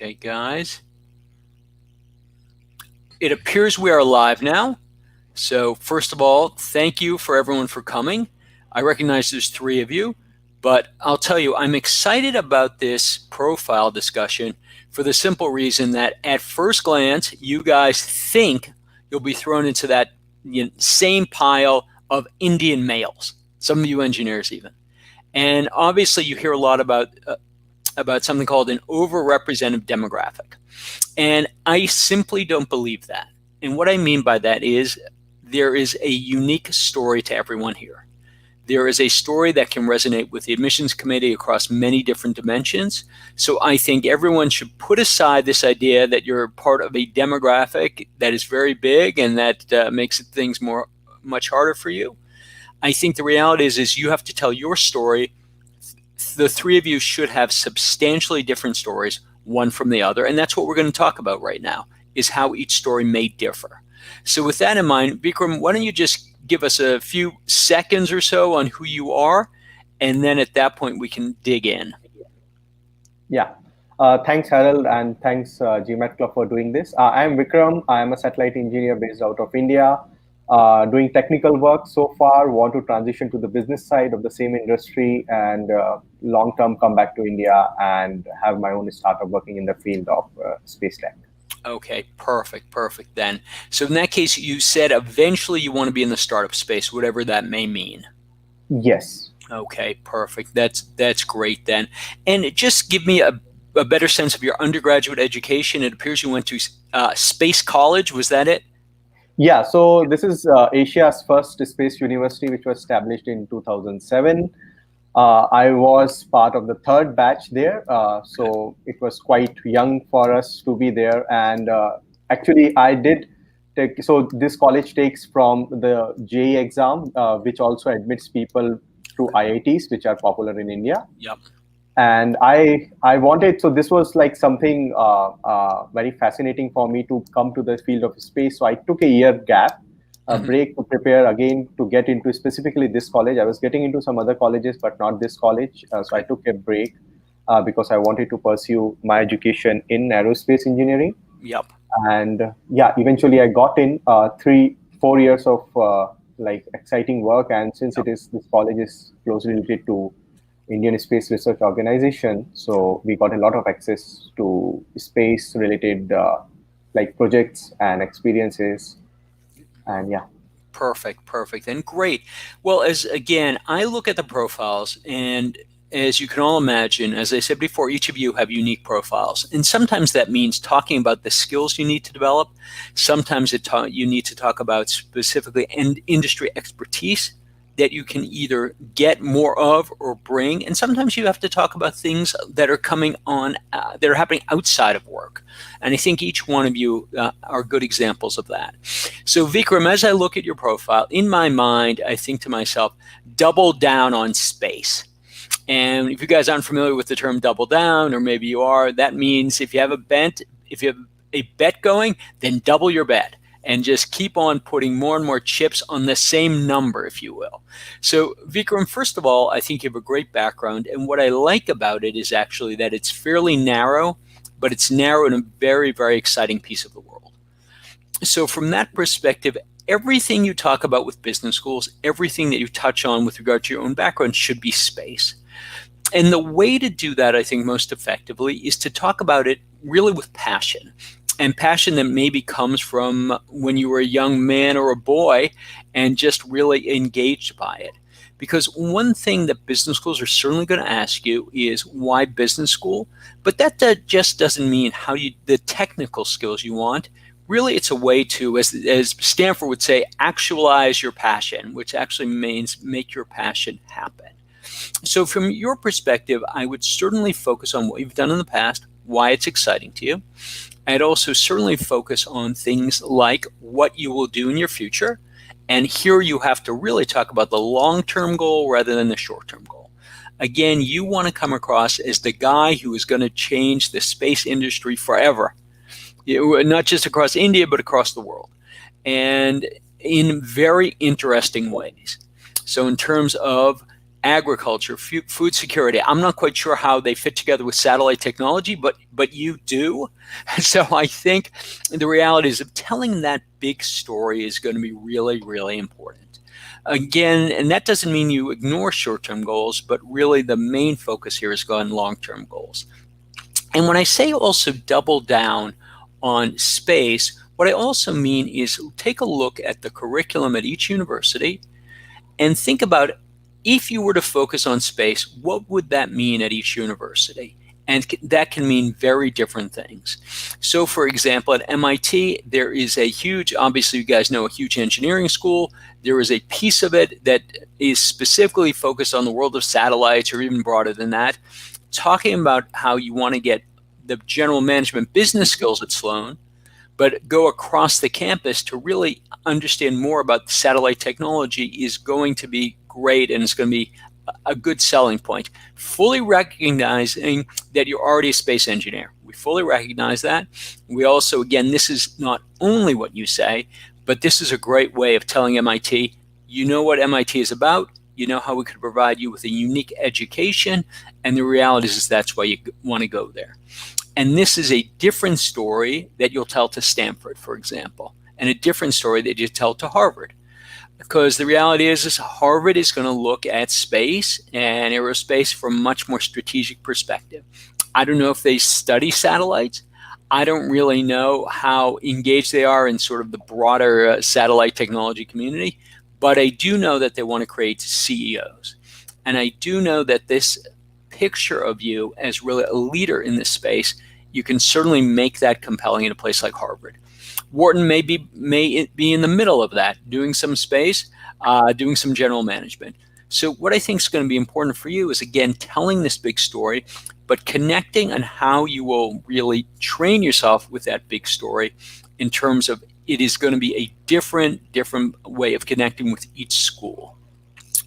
Okay, guys. It appears we are live now. So first of all, thank you for everyone for coming. I recognize there's 3 of you, but I'll tell you, I'm excited about this profile discussion for the simple reason that at first glance, you guys think you'll be thrown into that same pile of Indian males, some of you engineers even. And obviously you hear a lot about something called an overrepresented demographic. And I simply don't believe that. And what I mean by that is there is a unique story to everyone here. There is a story that can resonate with the admissions committee across many different dimensions. So I think everyone should put aside this idea that you're part of a demographic that is very big and that makes things much harder for you. I think the reality is you have to tell your story. The 3 of you should have substantially different stories, one from the other, and that's what we're going to talk about right now, is how each story may differ. So with that in mind, Vikram, why don't you just give us a few seconds or so on who you are, and then at that point we can dig in. Yeah. Thanks, Harold, and thanks, Gmat Club, for doing this. I'm Vikram. I'm a satellite engineer based out of India, doing technical work so far, want to transition to the business side of the same industry, and long-term come back to India and have my own startup working in the field of space tech. Okay, perfect then. So in that case, you said eventually you want to be in the startup space, whatever that may mean. Yes. Okay, perfect. That's great then. And just give me a better sense of your undergraduate education. It appears you went to Space College. Was that it? Yeah, so this is Asia's first space university, which was established in 2007. I was part of the 3rd batch there, so it was quite young for us to be there. And actually, I did take, so this college takes from the JEE exam, which also admits people to IITs, which are popular in India. Yep. And I wanted, so this was like something very fascinating for me to come to the field of space. So I took a year gap, a break to prepare again to get into specifically this college. I was getting into some other colleges, but not this college. So I took a break because I wanted to pursue my education in aerospace engineering. Yep. And yeah, eventually I got in 3-4 years of like exciting work. And since this college is closely related to Indian Space Research Organization, so we got a lot of access to space related like projects and experiences. And yeah. Perfect, and great. Well, again, I look at the profiles, and as you can all imagine, as I said before, each of you have unique profiles. And sometimes that means talking about the skills you need to develop. Sometimes you need to talk about specifically industry expertise that you can either get more of or bring. And sometimes you have to talk about things that are coming on, that are happening outside of work. And I think each one of you are good examples of that. So Vikram, as I look at your profile, in my mind, I think to myself, double down on space. And if you guys aren't familiar with the term double down, or maybe you are, that means if you have a bet going, then double your bet. And just keep on putting more and more chips on the same number, if you will. So Vikram, first of all, I think you have a great background. And what I like about it is actually that it's fairly narrow, but it's narrow in a very, very exciting piece of the world. So from that perspective, everything you talk about with business schools, everything that you touch on with regard to your own background should be space. And the way to do that, I think, most effectively is to talk about it really with passion. And passion that maybe comes from when you were a young man or a boy and just really engaged by it. Because one thing that business schools are certainly going to ask you is why business school? But that just doesn't mean the technical skills you want. Really, it's a way to, as Stanford would say, actualize your passion, which actually means make your passion happen. So from your perspective, I would certainly focus on what you've done in the past, why it's exciting to you. I'd also certainly focus on things like what you will do in your future. And here you have to really talk about the long-term goal rather than the short-term goal. Again, you want to come across as the guy who is going to change the space industry forever, not just across India, but across the world, and in very interesting ways. So in terms of agriculture, food security. I'm not quite sure how they fit together with satellite technology, but you do. So I think the reality is that telling that big story is going to be really, really important. Again, and that doesn't mean you ignore short-term goals, but really the main focus here is on long-term goals. And when I say also double down on space, what I also mean is take a look at the curriculum at each university and think about, if you were to focus on space, what would that mean at each university? And that can mean very different things. So for example, at MIT, there is a huge, obviously you guys know, a huge engineering school. There is a piece of it that is specifically focused on the world of satellites, or even broader than that, talking about how you want to get the general management business skills at Sloan, but go across the campus to really understand more about satellite technology is going to be great, and it's going to be a good selling point. Fully recognizing that you're already a space engineer. We fully recognize that. We also, again, this is not only what you say, but this is a great way of telling MIT, you know what MIT is about, you know how we could provide you with a unique education, and the reality is that's why you want to go there. And this is a different story that you'll tell to Stanford, for example, and a different story that you tell to Harvard. Because the reality is Harvard is going to look at space and aerospace from a much more strategic perspective. I don't know if they study satellites. I don't really know how engaged they are in sort of the broader satellite technology community, but I do know that they want to create CEOs. And I do know that this picture of you as really a leader in this space, you can certainly make that compelling in a place like Harvard. Wharton may be in the middle of that, doing some space, doing some general management. So what I think is going to be important for you is, again, telling this big story, but connecting on how you will really train yourself with that big story in terms of it is going to be a different way of connecting with each school.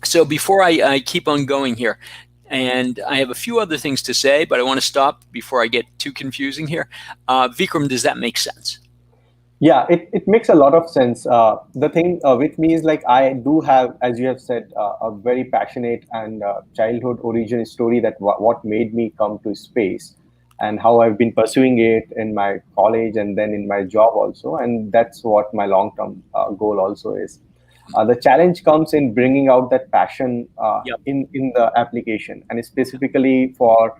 So before I keep on going here, and I have a few other things to say, but I want to stop before I get too confusing here. Vikram, does that make sense? Yeah, it makes a lot of sense. The thing with me is, like, I do have, as you have said, a very passionate and childhood origin story that what made me come to space, and how I've been pursuing it in my college and then in my job also. And that's what my long-term goal also is. The challenge comes in bringing out that passion in the application, and specifically for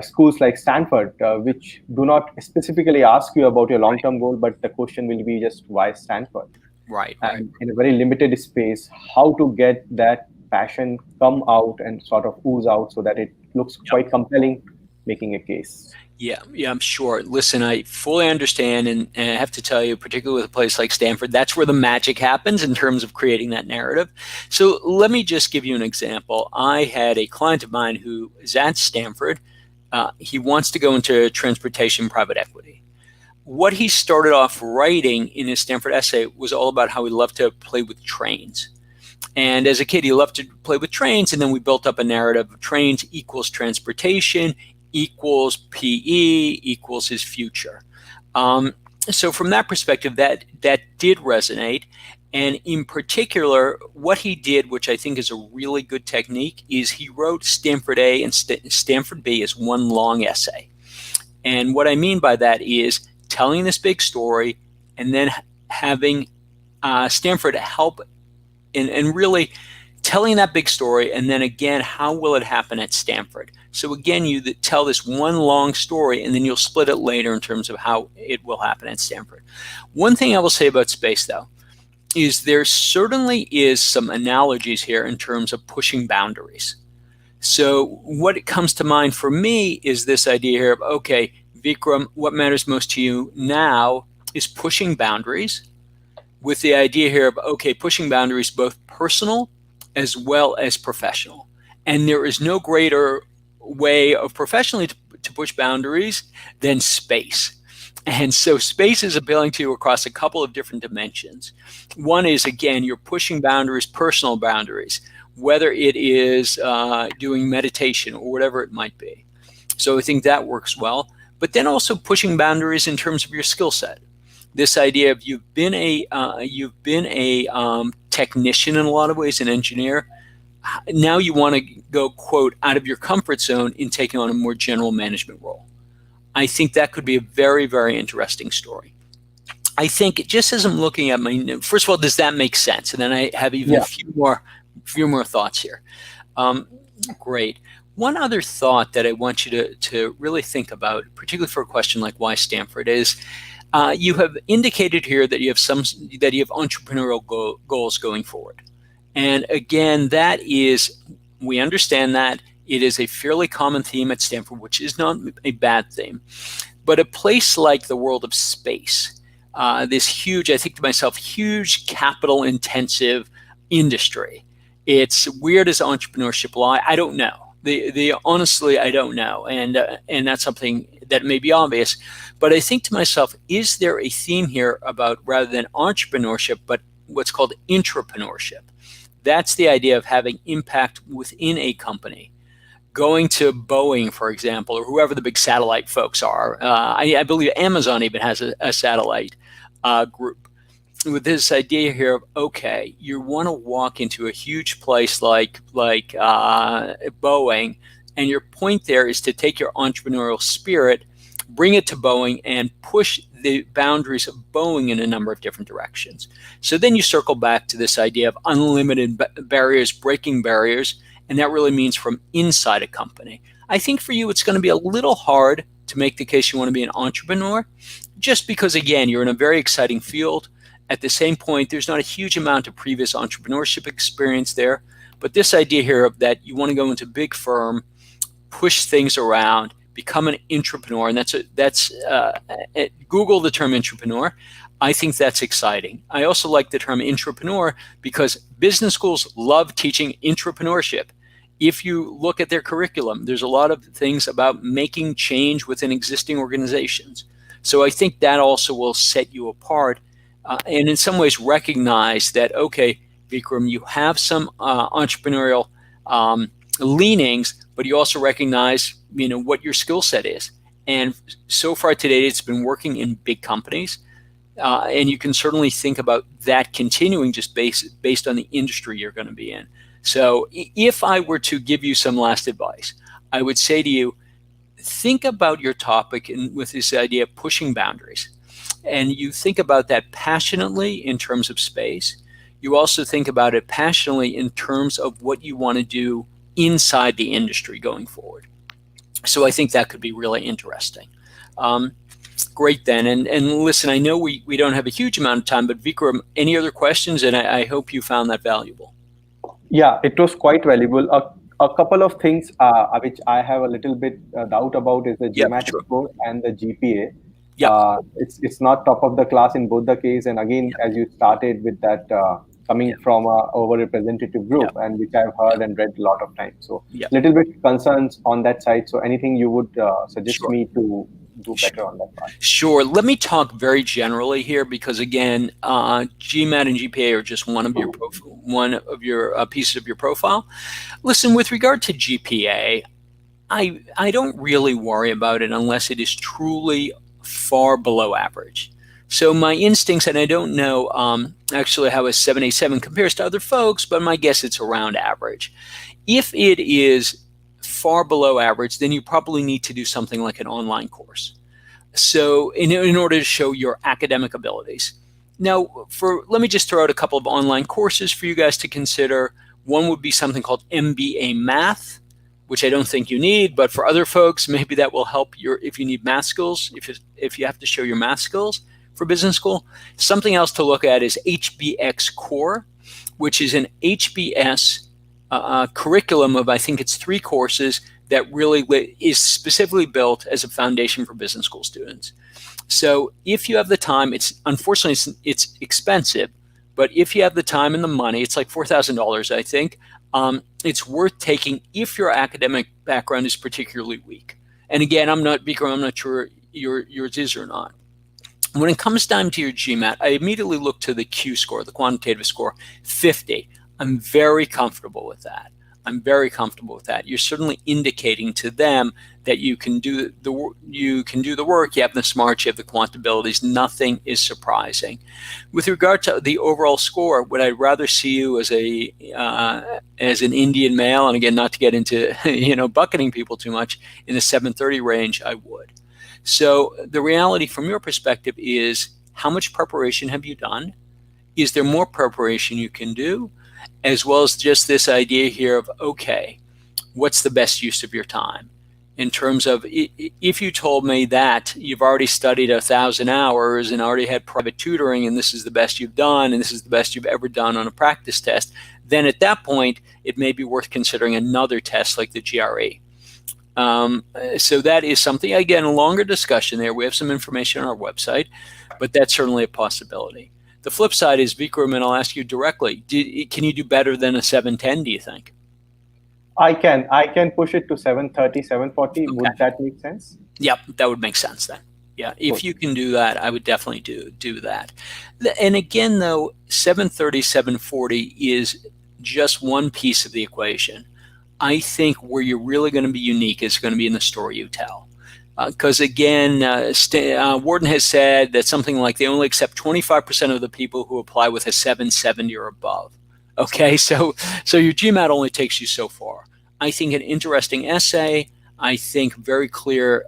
schools like Stanford, which do not specifically ask you about your long-term goal, but the question will be just why Stanford? Right. And in a very limited space, how to get that passion come out and sort of ooze out so that it looks quite compelling, making a case. Yeah, I'm sure. Listen, I fully understand, and I have to tell you, particularly with a place like Stanford, that's where the magic happens in terms of creating that narrative. So let me just give you an example. I had a client of mine who is at Stanford. He wants to go into transportation private equity. What he started off writing in his Stanford essay was all about how he loved to play with trains. And as a kid, he loved to play with trains, and then we built up a narrative of trains equals transportation equals PE equals his future. So from that perspective, that did resonate. And in particular, what he did, which I think is a really good technique, is he wrote Stanford A and Stanford B as one long essay. And what I mean by that is telling this big story and then having Stanford help in really telling that big story, and then again, how will it happen at Stanford? So again, you tell this one long story, and then you'll split it later in terms of how it will happen at Stanford. One thing I will say about space, though, is there certainly is some analogies here in terms of pushing boundaries. So what comes to mind for me is this idea here of, okay, Vikram, what matters most to you now is pushing boundaries, with the idea here of, okay, pushing boundaries both personal as well as professional. And there is no greater way of professionally to push boundaries than space. And so space is appealing to you across a couple of different dimensions. One is, again, you're pushing boundaries, personal boundaries, whether it is doing meditation or whatever it might be. So I think that works well. But then also pushing boundaries in terms of your skill set. This idea of you've been a technician in a lot of ways, an engineer. now you want to go, quote, out of your comfort zone in taking on a more general management role. I think that could be a very, very interesting story. I think just as I'm looking at first of all, does that make sense? And then I have even a few more thoughts here. Great. One other thought that I want you to really think about, particularly for a question like why Stanford, is you have indicated here that you have entrepreneurial goals going forward. And again, we understand that it is a fairly common theme at Stanford, which is not a bad theme. But a place like the world of space, this huge, I think to myself, huge capital intensive industry. It's weird as entrepreneurship lie. I don't know. Honestly, I don't know. And that's something that may be obvious. But I think to myself, is there a theme here about rather than entrepreneurship, but what's called intrapreneurship? That's the idea of having impact within a company. Going to Boeing, for example, or whoever the big satellite folks are. I believe Amazon even has a satellite group. With this idea here of, okay, you want to walk into a huge place like Boeing, and your point there is to take your entrepreneurial spirit, bring it to Boeing, and push the boundaries of Boeing in a number of different directions. So then you circle back to this idea of unlimited barriers, breaking barriers, and that really means from inside a company. I think for you, it's going to be a little hard to make the case you want to be an entrepreneur, just because, again, you're in a very exciting field. At the same point, there's not a huge amount of previous entrepreneurship experience there. But this idea here of that you want to go into a big firm, push things around, become an intrapreneur, and that's Google the term intrapreneur. I think that's exciting. I also like the term intrapreneur because business schools love teaching intrapreneurship. If you look at their curriculum, there's a lot of things about making change within existing organizations. So I think that also will set you apart and in some ways recognize that, okay, Vikram, you have some entrepreneurial leanings, but you also recognize, what your skill set is. And so far today, it's been working in big companies. And you can certainly think about that continuing just based on the industry you're going to be in. So if I were to give you some last advice, I would say to you, think about your topic with this idea of pushing boundaries. And you think about that passionately in terms of space. You also think about it passionately in terms of what you want to do inside the industry going forward. So I think that could be really interesting. Great then. And listen, I know we don't have a huge amount of time, but Vikram, any other questions? And I hope you found that valuable. Yeah, it was quite valuable. A couple of things which I have a little bit doubt about is the Gmat score and the GPA. Yeah. It's not top of the class in both the case. And again, as you started with that coming from a overrepresentative group, and which I've heard and read a lot of times. So little bit concerns on that side. So anything you would suggest me to do better on that part? Sure. Let me talk very generally here because again, Gmat and Gpa are just one of your pieces of your profile. Listen, with regard to GPA, I don't really worry about it unless it is truly far below average. So my instincts, and I don't know actually how a 787 compares to other folks, but my guess it's around average. If it is far below average, then you probably need to do something like an online course. So in order to show your academic abilities. Now, let me just throw out a couple of online courses for you guys to consider. One would be something called MBA Math, which I don't think you need, but for other folks, maybe that will help if you need math skills, if you have to show your math skills for business school. Something else to look at is HBX Core, which is an HBS curriculum of, I think it's 3 courses that really is specifically built as a foundation for business school students. So if you have the time, unfortunately it's expensive, but if you have the time and the money, it's like $4,000, I think. It's worth taking if your academic background is particularly weak. And again, I'm not sure yours is or not. When it comes down to your GMAT, I immediately look to the Q score, the quantitative score, 50. I'm very comfortable with that. I'm very comfortable with that. You're certainly indicating to them that you can do the work, you have the smarts, you have the quant abilities. Nothing is surprising. With regard to the overall score, would I rather see you as as an Indian male, and again, not to get into bucketing people too much, in the 730 range? I would. So the reality from your perspective is, how much preparation have you done? Is there more preparation you can do? As well as just this idea here of, okay, what's the best use of your time? In terms of, if you told me that you've already studied 1,000 hours and already had private tutoring, and this is the best you've done, and this is the best you've ever done on a practice test, then at that point, it may be worth considering another test like the GRE. So that is something, again, a longer discussion there. We have some information on our website, but that's certainly a possibility. The flip side is, Vikram, and I'll ask you directly, can you do better than a 710, do you think? I can push it to 730, 740. Okay. Would that make sense? Yep, that would make sense then. Yeah, if you can do that, I would definitely do that. And again, though, 730, 740 is just one piece of the equation. I think where you're really going to be unique is going to be in the story you tell. Because again, Wharton has said that something like they only accept 25% of the people who apply with a 770 or above. Okay, so your GMAT only takes you so far. I think an interesting essay, I think very clear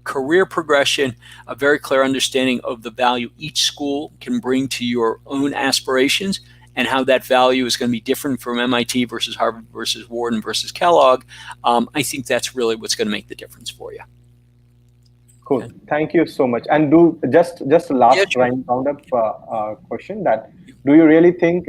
career progression, a very clear understanding of the value each school can bring to your own aspirations, and how that value is going to be different from MIT versus Harvard versus Wharton versus Kellogg. I think that's really what's going to make the difference for you. Cool. Okay. Thank you so much. And just a last roundup question: that do you really think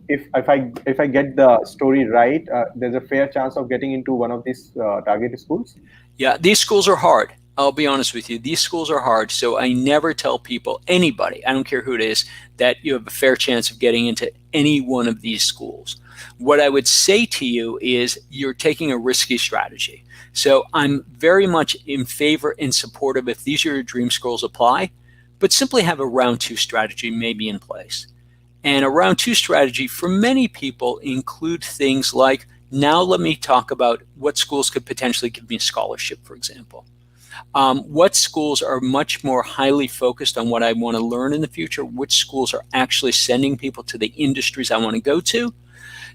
if I get the story right, there's a fair chance of getting into one of these targeted schools? Yeah, these schools are hard. I'll be honest with you. These schools are hard. So I never tell people, anybody, I don't care who it is, that you have a fair chance of getting into any one of these schools. What I would say to you is, you're taking a risky strategy. So I'm very much in favor and supportive, if these are your dream schools, apply, but simply have a round 2 strategy maybe in place. And a round 2 strategy for many people include things like, now let me talk about what schools could potentially give me a scholarship, for example. What schools are much more highly focused on what I want to learn in the future? Which schools are actually sending people to the industries I want to go to?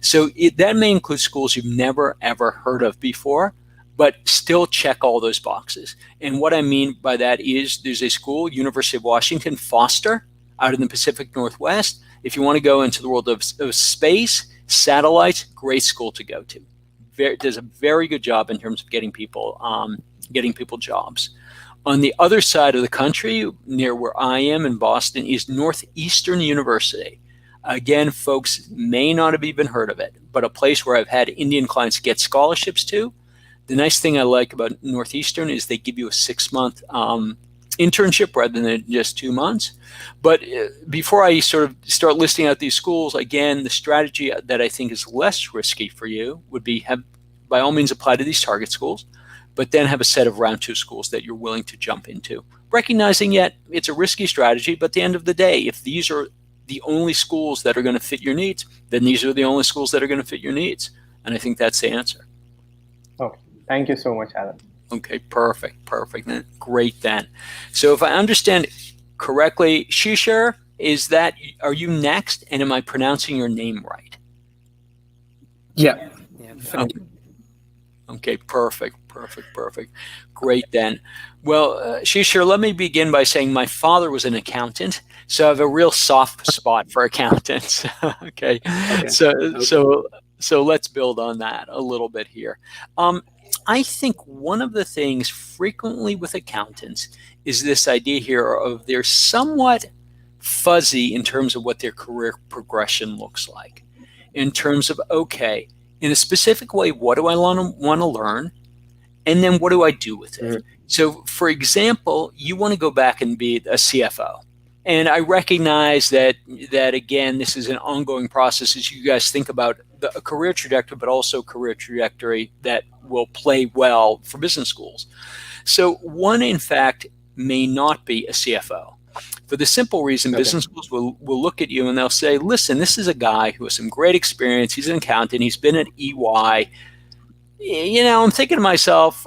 So that may include schools you've never, ever heard of before, but still check all those boxes. And what I mean by that is, there's a school, University of Washington, Foster, out in the Pacific Northwest. If you want to go into the world of space, satellites, great school to go to. Does a very good job in terms of getting people jobs. On the other side of the country, near where I am in Boston, is Northeastern University. Again, folks may not have even heard of it, but a place where I've had Indian clients get scholarships to. The nice thing I like about Northeastern is they give you a 6-month internship rather than just 2 months. But before I sort of start listing out these schools, again, the strategy that I think is less risky for you would be, by all means, apply to these target schools, but then have a set of round 2 schools that you're willing to jump into. Recognizing yet it's a risky strategy, but at the end of the day, if these are the only schools that are going to fit your needs, then these are the only schools that are going to fit your needs. And I think that's the answer. Okay. Thank you so much, Alan. Okay, perfect. Great then. So if I understand correctly, Shishir, are you next? And am I pronouncing your name right? Yeah. Okay, perfect. Great then. Well, Shishir, let me begin by saying my father was an accountant, so I have a real soft spot for accountants. Okay. So let's build on that a little bit here. I think one of the things frequently with accountants is this idea here of they're somewhat fuzzy in terms of what their career progression looks like. In terms of, okay, in a specific way, what do I want to learn? And then what do I do with it? Mm-hmm. So, for example, you want to go back and be a CFO. And I recognize that again, this is an ongoing process as you guys think about a career trajectory, but also career trajectory that will play well for business schools. So one, in fact, may not be a CFO. For the simple reason, business schools will look at you and they'll say, listen, this is a guy who has some great experience. He's an accountant. He's been at EY. I'm thinking to myself,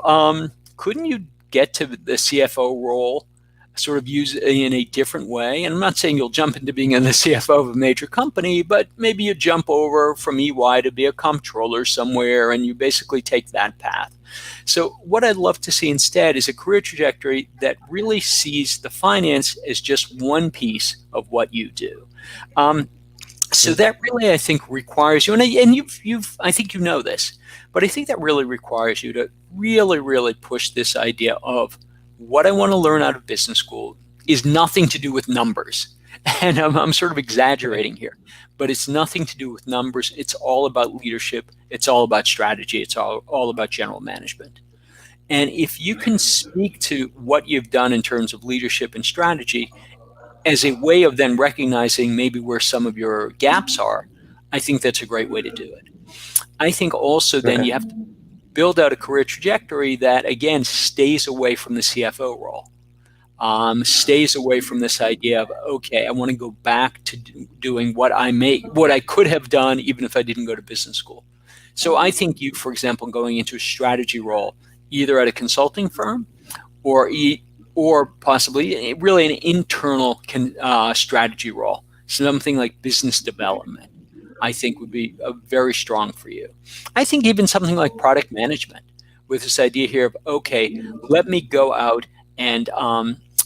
couldn't you get to the CFO role, sort of use it in a different way? And I'm not saying you'll jump into being the CFO of a major company, but maybe you jump over from EY to be a comptroller somewhere and you basically take that path. So what I'd love to see instead is a career trajectory that really sees the finance as just one piece of what you do. So that really, I think, requires you, and I think you know this, but I think that really requires you to really, really push this idea of what I want to learn out of business school is nothing to do with numbers. And I'm sort of exaggerating here, but it's nothing to do with numbers. It's all about leadership. It's all about strategy. It's all about general management. And if you can speak to what you've done in terms of leadership and strategy as a way of then recognizing maybe where some of your gaps are, I think that's a great way to do it. I think also then you have to build out a career trajectory that, again, stays away from the CFO role, stays away from this idea of, okay, I want to go back to doing what I could have done even if I didn't go to business school. So I think you, for example, going into a strategy role, either at a consulting firm or possibly really an internal strategy role, something like business development, I think would be very strong for you. I think even something like product management, with this idea here of, okay, let me go out and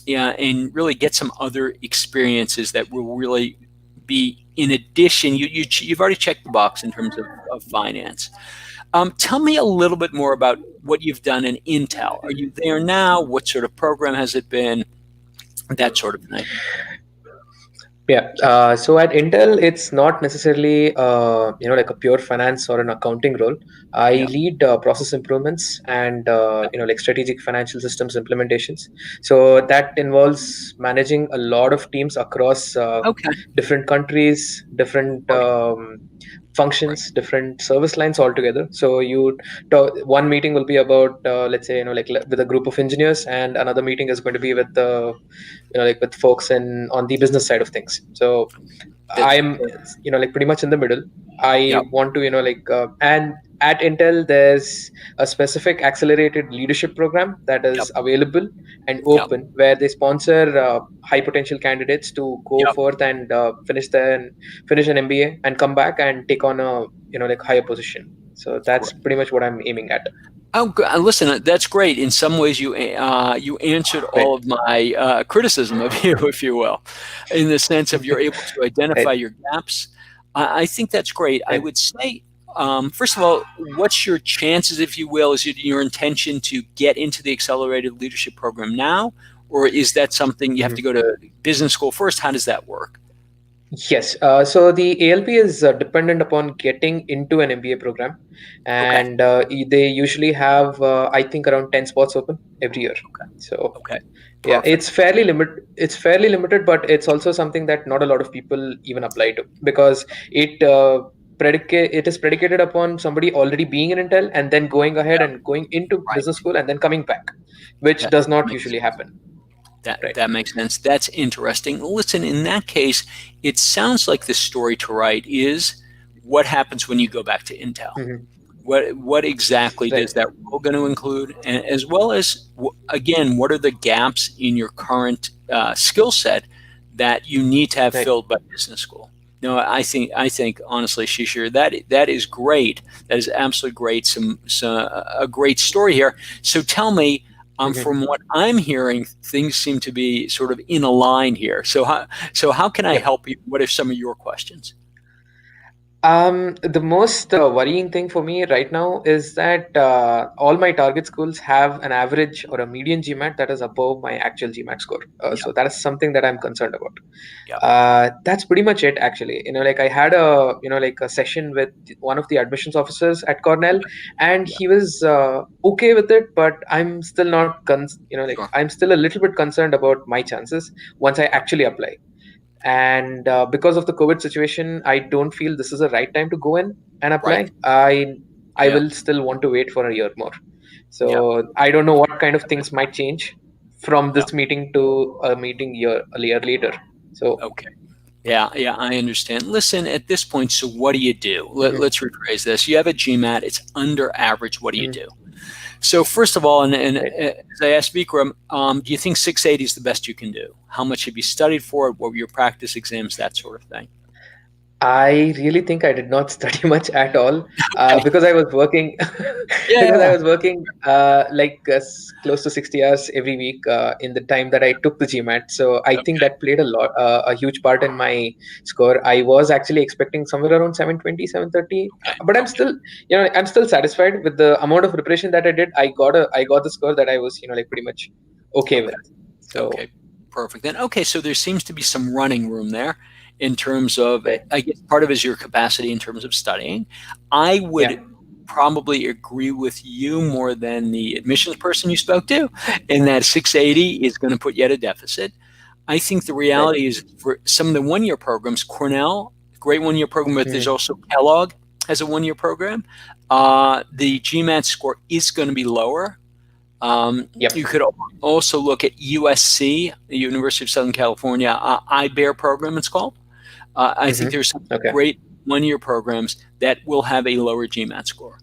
really get some other experiences that will really be in addition. You've already checked the box in terms of finance. Tell me a little bit more about what you've done in Intel. Are you there now? What sort of program has it been? That sort of thing. Yeah. So at Intel, it's not necessarily like a pure finance or an accounting role. I lead process improvements and like strategic financial systems implementations. So that involves managing a lot of teams across different countries, different functions, different service lines altogether. So one meeting will be about let's say like with a group of engineers, and another meeting is going to be with with folks on the business side of things. So I'm like pretty much in the middle. I want to and at Intel there's a specific accelerated leadership program that is available and open, where they sponsor high potential candidates to go forth and finish an MBA and come back and take on a higher position. So that's pretty much what I'm aiming at. Oh, listen, that's great. In some ways, you answered all of my criticism of you, if you will, in the sense of you're able to identify your gaps. I think that's great. I would say, first of all, what's your chances, if you will? Is it your intention to get into the accelerated leadership program now, or is that something you have to go to business school first? How does that work? Yes. So the ALP is dependent upon getting into an MBA program, and they usually have, I think, around 10 spots open every year. So yeah, it's fairly limited, but it's also something that not a lot of people even apply to, because it is predicated upon somebody already being in Intel and then going ahead and going into business school and then coming back, which does not usually happen. That makes sense. That's interesting. Listen, in that case, it sounds like the story to write is what happens when you go back to Intel. What exactly does that role going to include, and as well as, again, what are the gaps in your current skill set that you need to have filled by business school? No, I think honestly, Shishir, that is great. That is absolutely great. A great story here. So tell me. From what I'm hearing, things seem to be sort of in a line here. So how can I help you? What are some of your questions? The most worrying thing for me right now is that all my target schools have an average or a median Gmat that is above my actual Gmat score. So that is something that I'm concerned about. That's pretty much it, actually. I had a a session with one of the admissions officers at Cornell, and he was okay with it, but I'm still not I'm still a little bit concerned about my chances once I actually apply. And because of the COVID situation, I don't feel this is the right time to go in and apply. I will still want to wait for a year more. So I don't know what kind of things might change from this meeting to a meeting a year later. So Okay. Yeah, I understand. Listen, at this point, so what do you do? Let's rephrase this. You have a GMAT, it's under average. What do you do? So first of all, and as I asked Vikram, do you think 680 is the best you can do? How much have you studied for it? What were your practice exams, that sort of thing? I really think I did not study much at all Okay. because I was working Yeah. because I was working close to 60 hours every week in the time that I took the GMAT. So I think that played a huge part in my score. I was actually expecting somewhere around 720, 730, but I'm still satisfied with the amount of preparation that I did. I got the score that I was pretty much okay with. So okay, perfect. Then so there seems to be some running room there in terms of, I guess part of it is your capacity in terms of studying. I would probably agree with you more than the admissions person you spoke to, in that 680 is going to put you at a deficit. I think the reality is for some of the one-year programs, Cornell, great one-year program, but there's also Kellogg has a one-year program. The GMAT score is going to be lower. You could also look at USC, the University of Southern California, IBEAR program it's called. I think there's some great one-year programs that will have a lower GMAT score.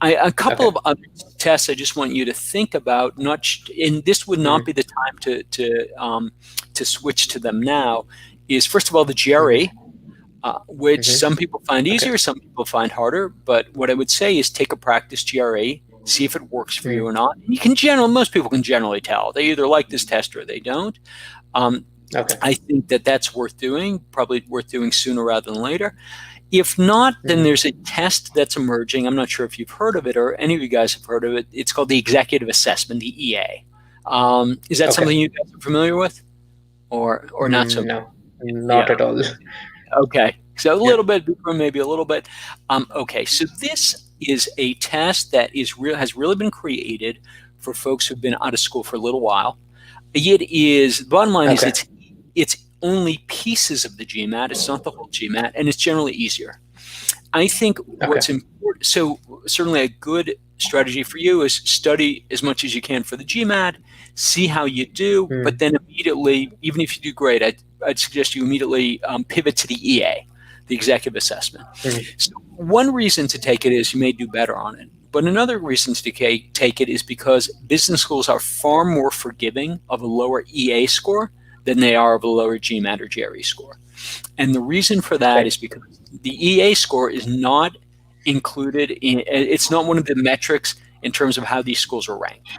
A couple of other tests I just want you to think about, and this would not be the time to switch to them now, is first of all the GRE, which some people find easier, some people find harder. But what I would say is take a practice GRE, see if it works for you or not. Most people can generally tell. They either like this test or they don't. I think that's worth doing, probably worth doing sooner rather than later. If not, then there's a test that's emerging. I'm not sure if you've heard of it or any of you guys have heard of it. It's called the Executive Assessment, the EA. Is that something you guys are familiar with, or not so? No, not at all. Okay, so a little bit, maybe a little bit. Okay, so this is a test that has really been created for folks who've been out of school for a little while. The bottom line is it's only pieces of the GMAT. It's not the whole GMAT, and it's generally easier. I think what's important, so certainly a good strategy for you is study as much as you can for the GMAT, see how you do, but then immediately, even if you do great, I'd suggest you immediately pivot to the EA, the Executive Assessment. So one reason to take it is you may do better on it. But another reason to take it is because business schools are far more forgiving of a lower EA score than they are of a lower GMAT or GRE score. And the reason for that is because the EA score is not included it's not one of the metrics in terms of how these schools are ranked.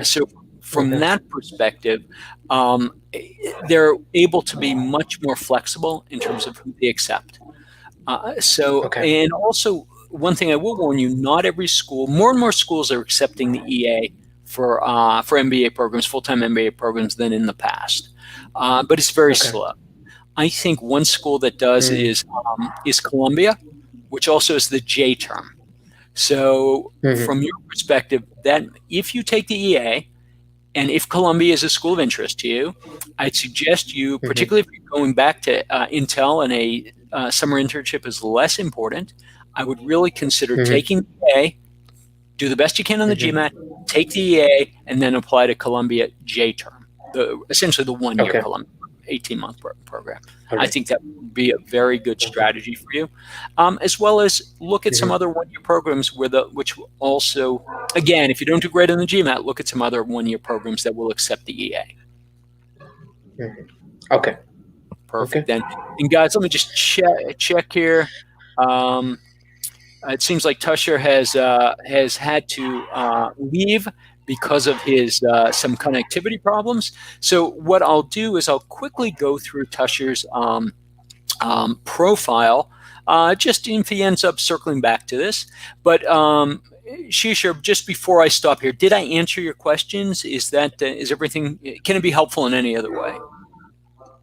So from that perspective, they're able to be much more flexible in terms of who they accept. And also, one thing I will warn you, not every school, more and more schools are accepting the EA for MBA programs, full-time MBA programs than in the past. But it's very slow. I think one school that does is Columbia, which also is the J term. So from your perspective, that if you take the EA, and if Columbia is a school of interest to you, I'd suggest you, particularly if you're going back to Intel and a summer internship is less important, I would really consider taking the EA, do the best you can on the GMAT, take the EA, and then apply to Columbia J term, essentially the one-year Columbia 18-month program. I think that would be a very good strategy for you, as well as look at some other one-year programs which also, again, if you don't do great on the GMAT, look at some other one-year programs that will accept the EA. Okay. Perfect. Then, and guys, let me just check here. It seems like Tusher has had to leave because of his some connectivity problems. So what I'll do is I'll quickly go through Tusher's profile, just if he ends up circling back to this. But Shisha, just before I stop here, did I answer your questions? Is everything? Can it be helpful in any other way?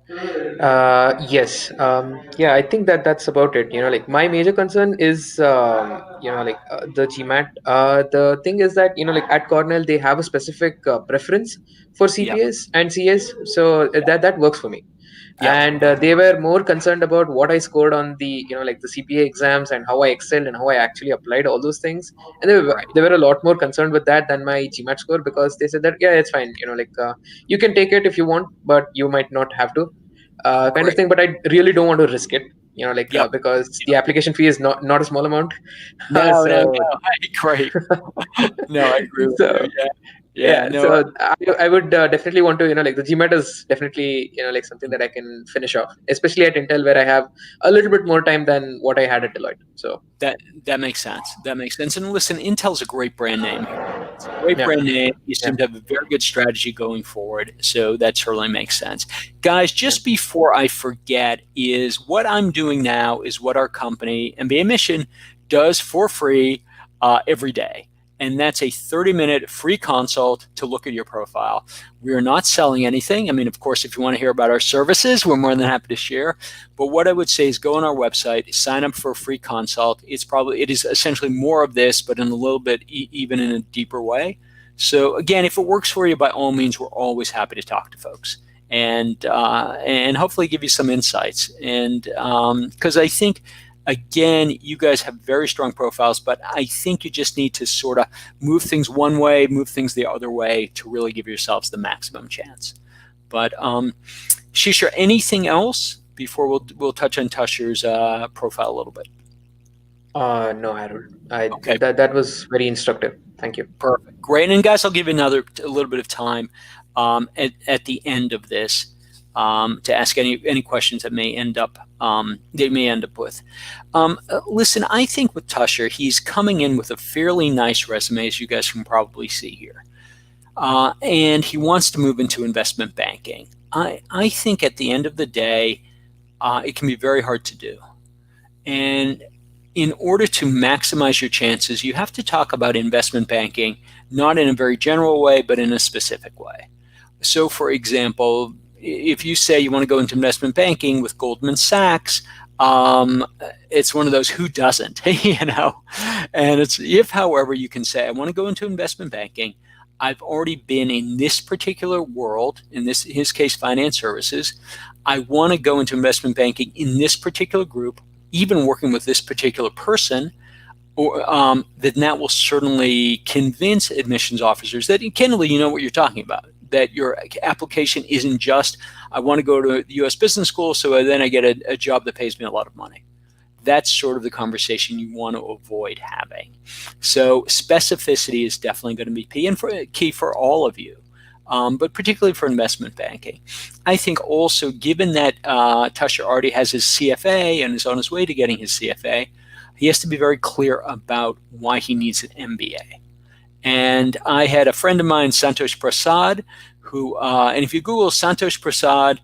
Yes. I think that's about it. Like my major concern is, the GMAT. The thing is that, like at Cornell, they have a specific preference for CPAs and CAs. So that works for me. and they were more concerned about what I scored on the like the CPA exams and how I excelled and how I actually applied all those things. And they were a lot more concerned with that than my GMAT score, because they said that it's fine, you can take it if you want, but you might not have to, kind of thing. But I really don't want to risk it, because the application fee is not a small amount. No. Great. No, I agree with you. Yeah. No. So I would definitely want to, the GMAT is definitely, something that I can finish off, especially at Intel, where I have a little bit more time than what I had at Deloitte. So that makes sense. That makes sense. And listen, Intel's a great brand name here. It's a great brand name. You seem to have a very good strategy going forward. So that certainly makes sense. Guys, just before I forget, is what I'm doing now is what our company, mbaMIssion, does for free every day. And that's a 30-minute free consult to look at your profile. We are not selling anything. I mean, of course, if you want to hear about our services, we're more than happy to share. But what I would say is go on our website, sign up for a free consult. It is essentially more of this, but in a little bit, even in a deeper way. So again, if it works for you, by all means, we're always happy to talk to folks and hopefully give you some insights. And because I think, again, you guys have very strong profiles, but I think you just need to sort of move things one way, move things the other way to really give yourselves the maximum chance. But Shisha, anything else before we'll touch on Tusher's profile a little bit? No, Harold. Okay. That was very instructive. Thank you. Perfect. Great. And guys, I'll give you a little bit of time at the end of this to ask any questions that may end up with. Listen, I think with Tusher, he's coming in with a fairly nice resume, as you guys can probably see here, and he wants to move into investment banking. I think at the end of the day, it can be very hard to do, and in order to maximize your chances, you have to talk about investment banking not in a very general way, but in a specific way. So, for example, if you say you want to go into investment banking with Goldman Sachs, it's one of those who doesn't, And it's if, however, you can say, I want to go into investment banking. I've already been in this particular world, in his case, finance services. I want to go into investment banking in this particular group, even working with this particular person, or then that will certainly convince admissions officers that, candidly, you know what you're talking about. That your application isn't just, I want to go to the U.S. Business School, so then I get a job that pays me a lot of money. That's sort of the conversation you want to avoid having. So specificity is definitely going to be key for all of you, but particularly for investment banking. I think also, given that Tusher already has his CFA and is on his way to getting his CFA, he has to be very clear about why he needs an MBA. And I had a friend of mine, Santosh Prasad, who, and if you Google Santosh Prasad,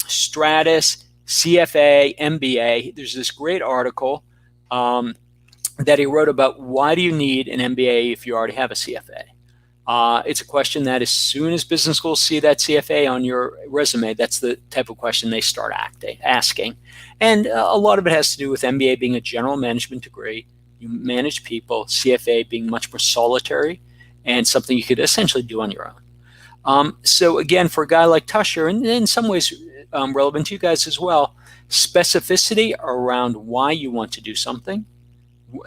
Stratus, CFA, MBA, there's this great article that he wrote about why do you need an MBA if you already have a CFA. It's a question that as soon as business schools see that CFA on your resume, that's the type of question they start asking. And a lot of it has to do with MBA being a general management degree. You manage people, CFA being much more solitary and something you could essentially do on your own. So again, for a guy like Tusher, and in some ways relevant to you guys as well, specificity around why you want to do something,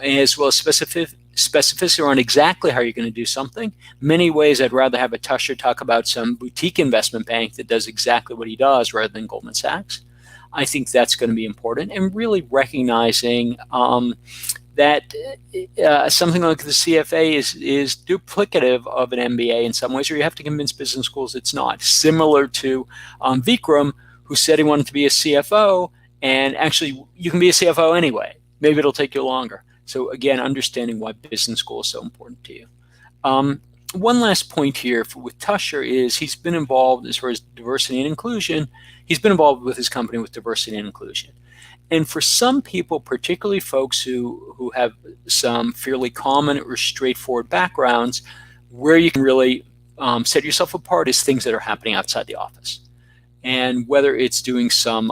as well as specificity around exactly how you're going to do something. Many ways I'd rather have a Tusher talk about some boutique investment bank that does exactly what he does rather than Goldman Sachs. I think that's going to be important, and really recognizing that something like the CFA is duplicative of an MBA in some ways, or you have to convince business schools it's not. Similar to Vikram, who said he wanted to be a CFO, and actually you can be a CFO anyway. Maybe it'll take you longer. So again, understanding why business school is so important to you. One last point here with Tusher is he's been involved, as far as diversity and inclusion, he's been involved with his company with diversity and inclusion. And for some people, particularly folks who have some fairly common or straightforward backgrounds, where you can really set yourself apart is things that are happening outside the office. And whether it's doing some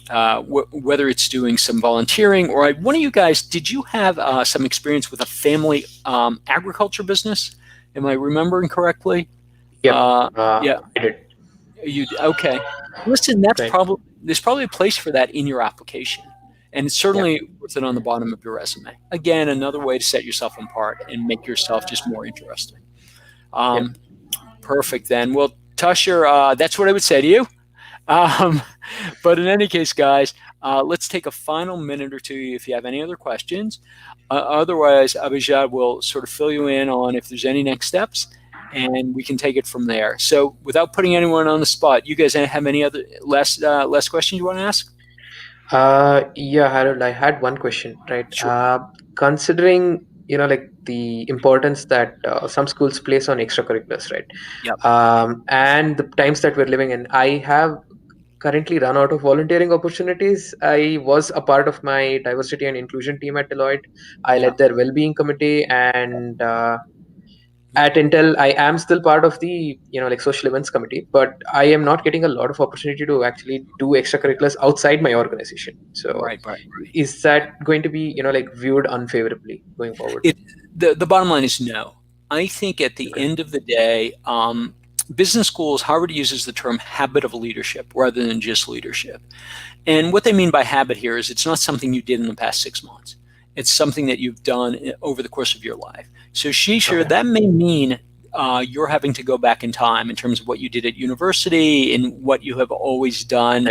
volunteering, or one of you guys, did you have some experience with a family agriculture business? Am I remembering correctly? Yeah, I did. Okay. Listen, Right. there's probably a place for that in your application, and it's certainly worth it on the bottom of your resume. Again, another way to set yourself apart and make yourself just more interesting. Perfect. Then, well, Tusher, that's what I would say to you. But in any case, guys, let's take a final minute or two if you have any other questions. Otherwise, Abhijad will sort of fill you in on if there's any next steps, and we can take it from there. So without putting anyone on the spot, you guys have any other last questions you want to ask? Yeah, Harold, I had one question, right? Sure. Considering, like the importance that some schools place on extracurriculars, right? Yep. And the times that we're living in, I have currently run out of volunteering opportunities. I was a part of my diversity and inclusion team at Deloitte. I led their well-being committee, and at Intel, I am still part of the like social events committee, but I am not getting a lot of opportunity to actually do extracurriculars outside my organization. So, Right. is that going to be like viewed unfavorably going forward? The bottom line is no. I think at the end of the day, business schools, Harvard uses the term habit of leadership rather than just leadership. And what they mean by habit here is it's not something you did in the past 6 months. It's something that you've done over the course of your life. So that may mean you're having to go back in time in terms of what you did at university and what you have always done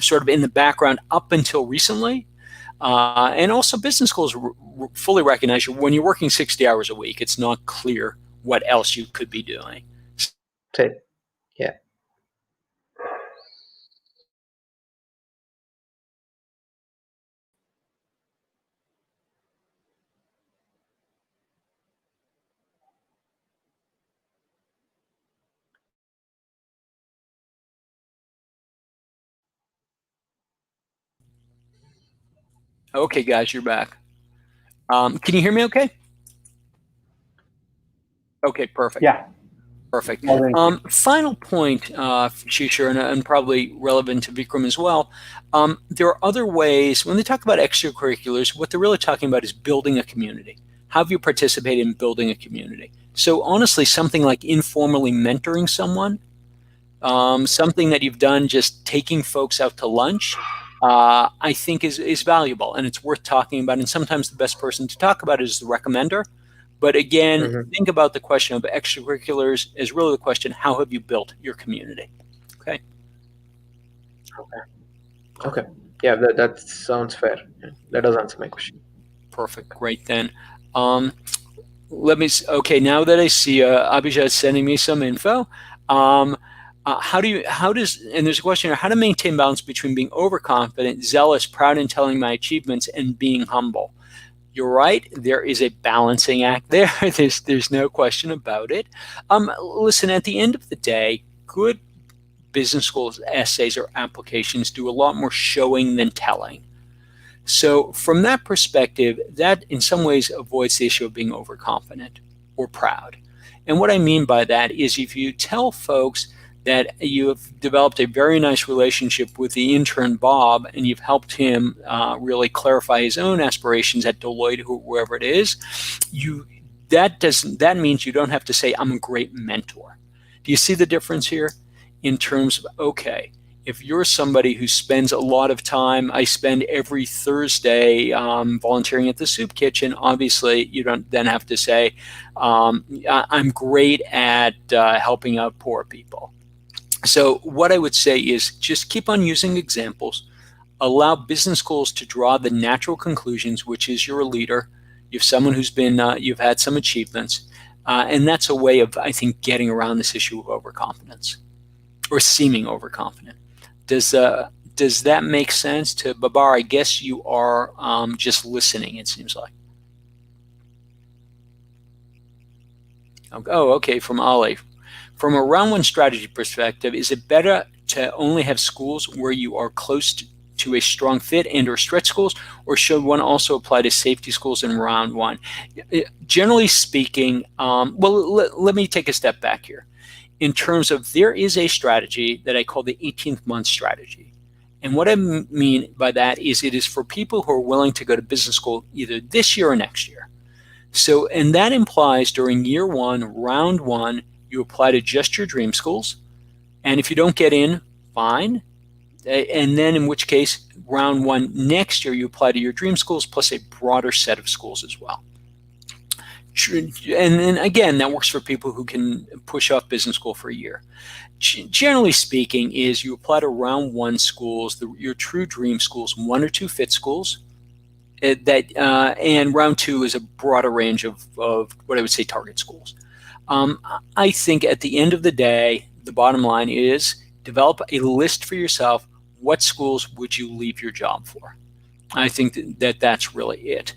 sort of in the background up until recently. And also business schools fully recognize when you're working 60 hours a week, it's not clear what else you could be doing. Okay. Yeah. Okay, guys, you're back. Can you hear me okay? Okay, perfect. Yeah. Perfect. Final point, Shishir, and probably relevant to Vikram as well. There are other ways, when they talk about extracurriculars, what they're really talking about is building a community. How have you participated in building a community? So honestly, something like informally mentoring someone, something that you've done just taking folks out to lunch, I think is valuable, and it's worth talking about. And sometimes the best person to talk about is the recommender. But again, think about the question of extracurriculars as really the question, how have you built your community? Okay. Okay. Yeah, that sounds fair. That does answer my question. Perfect. Great then. Okay, now that I see Abhijat sending me some info, and there's a question here, how to maintain balance between being overconfident, zealous, proud in telling my achievements, and being humble. You're right. There is a balancing act there. There's no question about it. Listen, at the end of the day, good business schools essays or applications do a lot more showing than telling. So from that perspective, that in some ways avoids the issue of being overconfident or proud. And what I mean by that is if you tell folks that you have developed a very nice relationship with the intern Bob, and you've helped him really clarify his own aspirations at Deloitte, wherever it is, that means you don't have to say, I'm a great mentor. Do you see the difference here in terms of, okay, if you're somebody who spends a lot of time, I spend every Thursday volunteering at the soup kitchen, obviously you don't then have to say, I'm great at helping out poor people. So what I would say is just keep on using examples, allow business schools to draw the natural conclusions, which is you're a leader, you're someone who's been, you've had some achievements, and that's a way of, I think, getting around this issue of overconfidence or seeming overconfident. Does that make sense to Babar? I guess you are just listening, it seems like. Oh, okay, from Ali. From a round one strategy perspective, is it better to only have schools where you are close to a strong fit and or stretch schools, or should one also apply to safety schools in round one? Generally speaking, let me take a step back here. In terms of, there is a strategy that I call the 18th month strategy. And what I mean by that is it is for people who are willing to go to business school either this year or next year. So, and that implies during year one, round one, you apply to just your dream schools. And if you don't get in, fine. And then in which case, round one next year, you apply to your dream schools plus a broader set of schools as well. And then again, that works for people who can push off business school for a year. Generally speaking, is you apply to round one schools, your true dream schools, 1 or 2 fit schools, and round two is a broader range of what I would say target schools. I think at the end of the day, the bottom line is develop a list for yourself. What schools would you leave your job for? I think that's really it.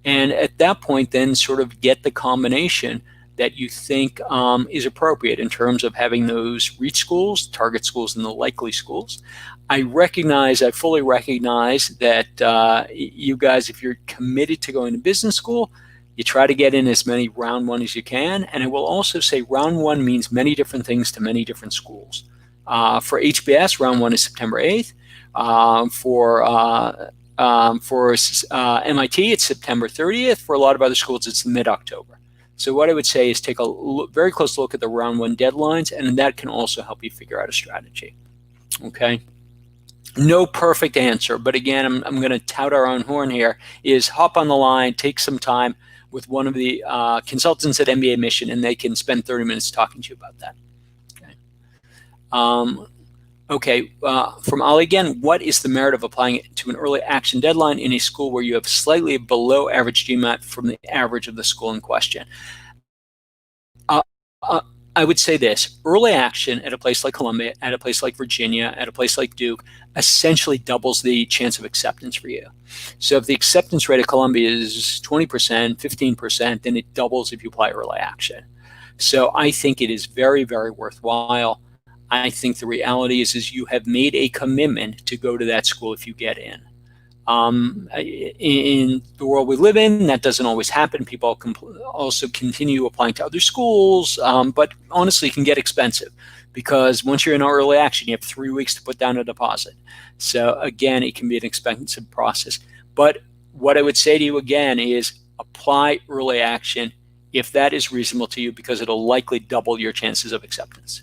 And at that point, then sort of get the combination that you think is appropriate in terms of having those reach schools, target schools, and the likely schools. I fully recognize that you guys, if you're committed to going to business school, you try to get in as many round one as you can. And I will also say round one means many different things to many different schools. For HBS, round one is September 8th. For MIT, it's September 30th. For a lot of other schools, it's mid-October. So what I would say is take a very close look at the round one deadlines, and that can also help you figure out a strategy. Okay. No perfect answer, but again, I'm going to tout our own horn here, is hop on the line, take some time with one of the consultants at mbaMIssion, and they can spend 30 minutes talking to you about that. Okay. From Ali again, what is the merit of applying it to an early action deadline in a school where you have slightly below average GMAT from the average of the school in question? I would say this: early action at a place like Columbia, at a place like Virginia, at a place like Duke, essentially doubles the chance of acceptance for you. So if the acceptance rate at Columbia is 20%, 15%, then it doubles if you apply early action. So I think it is very, very worthwhile. I think the reality is you have made a commitment to go to that school if you get in. In the world we live in, that doesn't always happen. People also continue applying to other schools, but honestly, it can get expensive because once you're in early action, you have 3 weeks to put down a deposit. So again, it can be an expensive process. But what I would say to you again is apply early action if that is reasonable to you, because it'll likely double your chances of acceptance.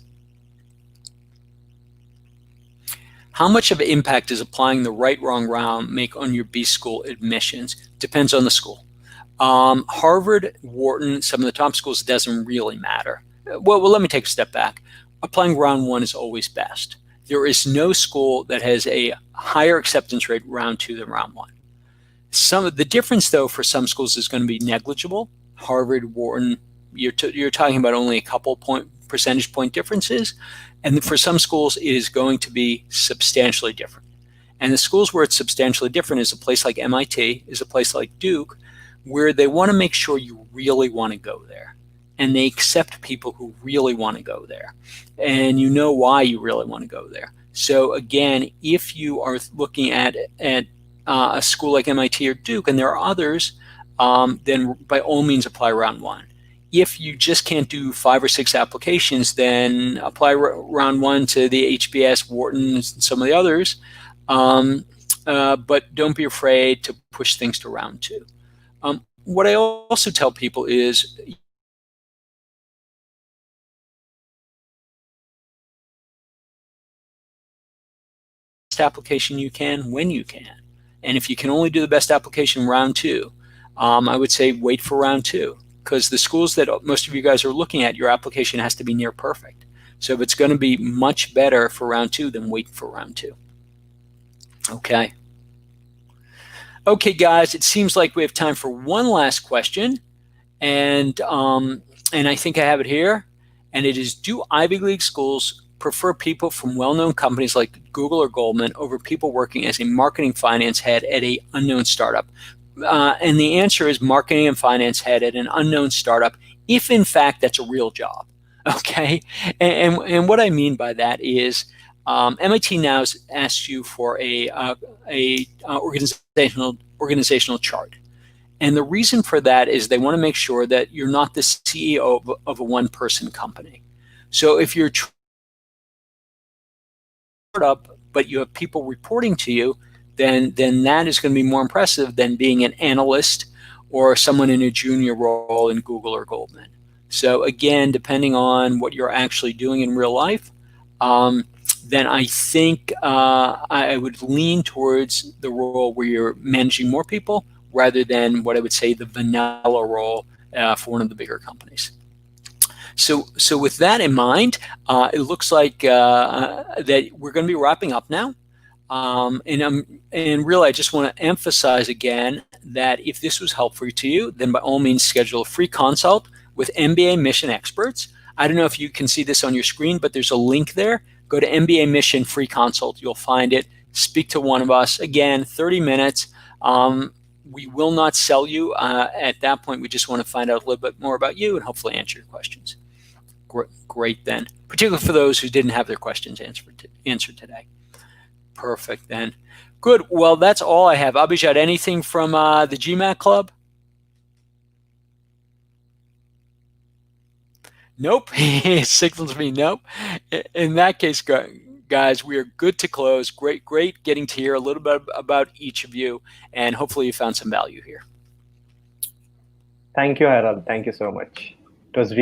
How much of an impact does applying the right, wrong round make on your B school admissions? Depends on the school. Harvard, Wharton, some of the top schools, doesn't really matter. Well, let me take a step back. Applying round one is always best. There is no school that has a higher acceptance rate round two than round one. Some of the difference, though, for some schools is going to be negligible. Harvard, Wharton, you're talking about only a couple percentage point differences. And for some schools, it is going to be substantially different. And the schools where it's substantially different is a place like MIT, is a place like Duke, where they want to make sure you really want to go there. And they accept people who really want to go there. And you know why you really want to go there. So again, if you are looking at a school like MIT or Duke, and there are others, then by all means apply round one. If you just can't do 5 or 6 applications, then apply round one to the HBS, Wharton, and some of the others. But don't be afraid to push things to round two. What I also tell people is best application you can when you can. And if you can only do the best application round two, I would say wait for round two. Because the schools that most of you guys are looking at, your application has to be near perfect. So if it's going to be much better for round two, then wait for round two. Okay. Okay, guys, it seems like we have time for one last question. And I think I have it here. And it is, do Ivy League schools prefer people from well-known companies like Google or Goldman over people working as a marketing finance head at an unknown startup? And the answer is marketing and finance head at an unknown startup, if in fact that's a real job. Okay, and what I mean by that is MIT now asks you for a organizational chart, and the reason for that is they want to make sure that you're not the CEO of a one-person company. So if you're startup but you have people reporting to you, then that is going to be more impressive than being an analyst or someone in a junior role in Google or Goldman. So again, depending on what you're actually doing in real life, then I think I would lean towards the role where you're managing more people rather than what I would say the vanilla role for one of the bigger companies. So with that in mind, it looks like that we're going to be wrapping up now. And really, I just want to emphasize again that if this was helpful to you, then by all means schedule a free consult with mbaMIssion experts. I don't know if you can see this on your screen, but there's a link there. Go to mbaMIssion free consult. You'll find it. Speak to one of us. Again, 30 minutes. We will not sell you. At that point, we just want to find out a little bit more about you and hopefully answer your questions. Great then, particularly for those who didn't have their questions answered today. Perfect then. Good. Well, that's all I have. Abhijit, anything from the GMAT Club? Nope. Signals me nope. In that case, guys, we are good to close. Great getting to hear a little bit about each of you, and hopefully you found some value here. Thank you, Harold. Thank you so much. It was really